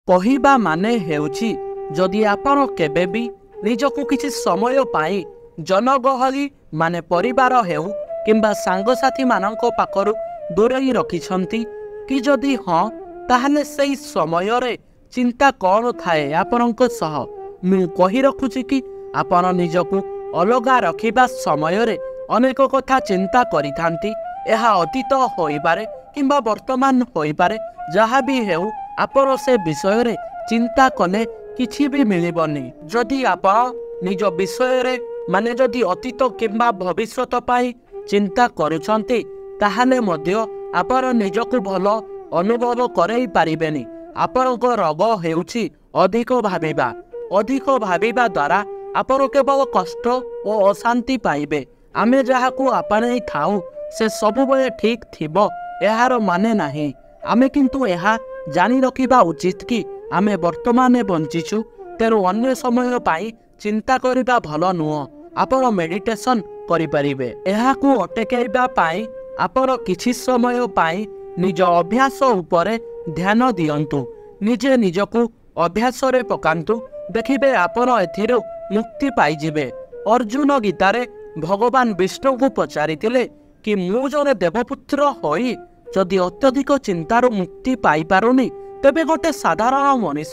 କହିବା ମାନେ ହେଉଛି ଯଦି ଆପଣ କେବେ ବି ନିଜକୁ କିଛି ସମୟ ପାଇଁ ଜନଗହଳି ମାନେ ପରିବାର ହେଉ କିମ୍ବା ସାଙ୍ଗସାଥିମାନଙ୍କ ପାଖରୁ ଦୂରେଇ ରଖିଛନ୍ତି କି ଯଦି ହଁ ତାହେଲେ ସେହି ସମୟରେ ଚିନ୍ତା କ'ଣ ଥାଏ ଆପଣଙ୍କ ସହ। ମୁଁ କହି ରଖୁଛି କି ଆପଣ ନିଜକୁ ଅଲଗା ରଖିବା ସମୟରେ ଅନେକ କଥା ଚିନ୍ତା କରିଥାନ୍ତି। ଏହା ଅତୀତ ହୋଇପାରେ କିମ୍ବା ବର୍ତ୍ତମାନ ହୋଇପାରେ, ଯାହା ବି ହେଉ ଆପଣ ସେ ବିଷୟରେ ଚିନ୍ତା କଲେ କିଛି ବି ମିଳିବନି। ଯଦି ଆପଣ ନିଜ ବିଷୟରେ ମାନେ ଯଦି ଅତୀତ କିମ୍ବା ଭବିଷ୍ୟତ ପାଇଁ ଚିନ୍ତା କରୁଛନ୍ତି ତାହେଲେ ମଧ୍ୟ ଆପଣ ନିଜକୁ ଭଲ ଅନୁଭବ କରାଇ ପାରିବେନି। ଆପଣଙ୍କ ରୋଗ ହେଉଛି ଅଧିକ ଭାବିବା। ଅଧିକ ଭାବିବା ଦ୍ୱାରା ଆପଣ କେବଳ କଷ୍ଟ ଓ ଅଶାନ୍ତି ପାଇବେ। ଆମେ ଯାହାକୁ ଆପଣେଇ ଥାଉ ସେ ସବୁବେଳେ ଠିକ୍ ଥିବ ଏହାର ମାନେ ନାହିଁ। ଆମେ କିନ୍ତୁ ଏହା ଜାଣି ରଖିବା ଉଚିତ କି ଆମେ ବର୍ତ୍ତମାନ ବଞ୍ଚିଛୁ, ତେଣୁ ଅନ୍ୟ ସମୟ ପାଇଁ ଚିନ୍ତା କରିବା ଭଲ ନୁହଁ। ଆପଣ ମେଡିଟେସନ୍ କରିପାରିବେ। ଏହାକୁ ଅଟକାଇବା ପାଇଁ ଆପଣ କିଛି ସମୟ ପାଇଁ ନିଜ ଅଭ୍ୟାସ ଉପରେ ଧ୍ୟାନ ଦିଅନ୍ତୁ। ନିଜେ ନିଜକୁ ଅଭ୍ୟାସରେ ପକାନ୍ତୁ, ଦେଖିବେ ଆପଣ ଏଥିରୁ ମୁକ୍ତି ପାଇଯିବେ। ଅର୍ଜୁନ ଗୀତାରେ ଭଗବାନ ବିଷ୍ଣୁଙ୍କୁ ପଚାରିଥିଲେ କି ମୁଁ ଜଣେ ଦେବପୁତ୍ର ହୋଇ ଯଦି ଅତ୍ୟଧିକ ଚିନ୍ତାରୁ ମୁକ୍ତି ପାଇପାରୁନି ତେବେ ଗୋଟେ ସାଧାରଣ ମଣିଷ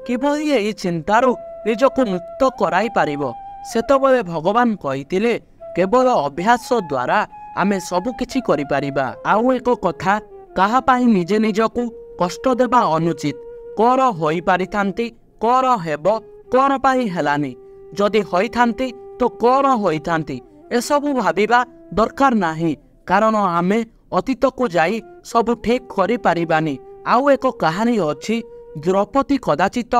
କିଭଳି ଏହି ଚିନ୍ତାରୁ ନିଜକୁ ମୁକ୍ତ କରାଇ ପାରିବ। ସେତେବେଳେ ଭଗବାନ କହିଥିଲେ କେବଳ ଅଭ୍ୟାସ ଦ୍ୱାରା ଆମେ ସବୁକିଛି କରିପାରିବା। ଆଉ ଏକ କଥା, କାହା ପାଇଁ ନିଜେ ନିଜକୁ କଷ୍ଟ ଦେବା ଅନୁଚିତ। କ'ଣ ହୋଇପାରିଥାନ୍ତି, କ'ଣ ହେବ, କ'ଣ ପାଇଁ ହେଲାନି, ଯଦି ହୋଇଥାନ୍ତି ତ କ'ଣ ହୋଇଥାନ୍ତି, ଏସବୁ ଭାବିବା ଦରକାର ନାହିଁ। କାରଣ ଆମେ ଅତୀତକୁ ଯାଇ ସବୁ ଠିକ୍ କରିପାରିବାନି। ଆଉ ଏକ କାହାଣୀ ଅଛି, ଦ୍ରୌପଦୀ କଦାଚିତ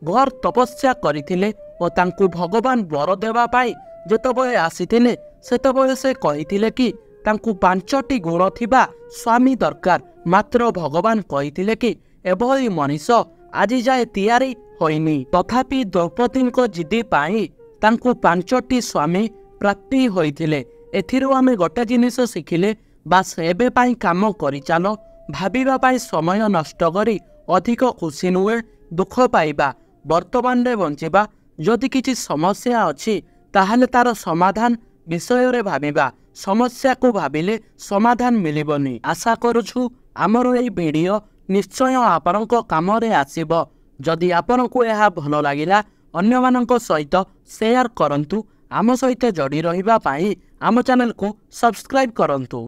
ଘୋର ତପସ୍ୟା କରିଥିଲେ ଓ ତାଙ୍କୁ ଭଗବାନ ବର ଦେବା ପାଇଁ ଯେତେବେଳେ ଆସିଥିଲେ ସେତେବେଳେ ସେ କହିଥିଲେ କି ତାଙ୍କୁ 5ଟି ଗୁଣ ଥିବା ସ୍ୱାମୀ ଦରକାର। ମାତ୍ର ଭଗବାନ କହିଥିଲେ କି ଏଭଳି ମଣିଷ ଆଜି ଯାଏ ତିଆରି ହୋଇନି। ତଥାପି ଦ୍ରୌପଦୀଙ୍କ ଜିଦି ପାଇଁ ତାଙ୍କୁ 5ଟି ସ୍ୱାମୀ ପ୍ରାପ୍ତି ହୋଇଥିଲେ। ଏଥିରୁ ଆମେ ଗୋଟେ ଜିନିଷ ଶିଖିଲେ, ବାସ୍ ଏବେ ପାଇଁ କାମ କରିଚାଲ। ଭାବିବା ପାଇଁ ସମୟ ନଷ୍ଟ କରି ଅଧିକ ଖୁସି ନୁହେଁ ଦୁଃଖ ପାଇବା। ବର୍ତ୍ତମାନରେ ବଞ୍ଚିବା। ଯଦି କିଛି ସମସ୍ୟା ଅଛି ତାହେଲେ ତାର ସମାଧାନ ବିଷୟରେ ଭାବିବା। ସମସ୍ୟାକୁ ଭାବିଲେ ସମାଧାନ ମିଳିବନି। ଆଶା କରୁଛୁ ଆମର ଏହି ଭିଡ଼ିଓ ନିଶ୍ଚୟ ଆପଣଙ୍କ କାମରେ ଆସିବ। ଯଦି ଆପଣଙ୍କୁ ଏହା ଭଲ ଲାଗିଲା ଅନ୍ୟମାନଙ୍କ ସହିତ ସେୟାର କରନ୍ତୁ। ଆମ ସହିତ ଯୋଡ଼ି ରହିବା ପାଇଁ ଆମ ଚ୍ୟାନେଲକୁ ସବସ୍କ୍ରାଇବ୍ କରନ୍ତୁ।